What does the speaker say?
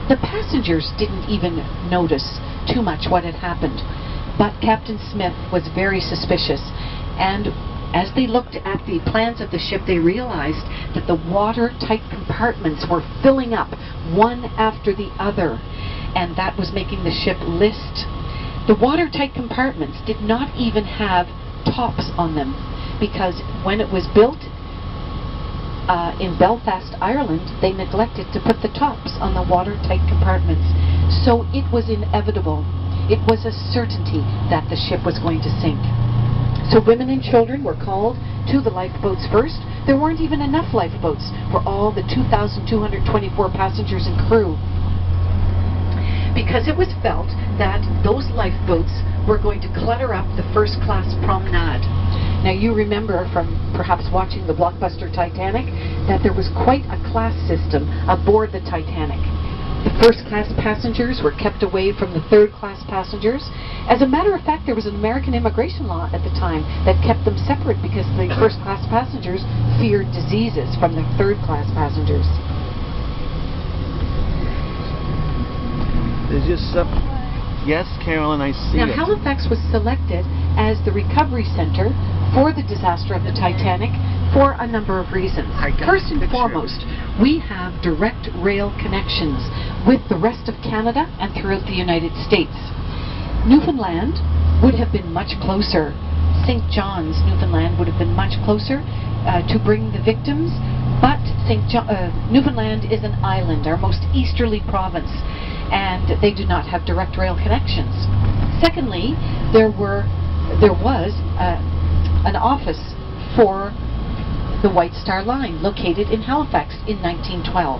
The passengers didn't even notice too much what had happened, but Captain Smith was very suspicious, and as they looked at the plans of the ship, they realized that the watertight compartments were filling up one after the other, and that was making the ship list. The watertight compartments did not even have tops on them, because when it was built in Belfast, Ireland, they neglected to put the tops on the watertight compartments. So it was inevitable. It was a certainty that the ship was going to sink. So women and children were called to the lifeboats first. There weren't even enough lifeboats for all the 2,224 passengers and crew, because it was felt that those lifeboats were going to clutter up the first-class promenade. Now you remember from perhaps watching the blockbuster Titanic that there was quite a class system aboard the Titanic. The first-class passengers were kept away from the third-class passengers. As a matter of fact, there was an American immigration law at the time that kept them separate because the first-class passengers feared diseases from the third-class passengers. There's just yes, Carolyn, I see Now, it. Halifax was selected as the recovery center for the disaster of the Titanic for a number of reasons. First and foremost, we have direct rail connections with the rest of Canada and throughout the United States. Newfoundland would have been much closer. St. John's, Newfoundland, would have been much closer to bring the victims, but Newfoundland is an island, our most easterly province, and they do not have direct rail connections. Secondly, there was an office for the White Star Line located in Halifax in 1912.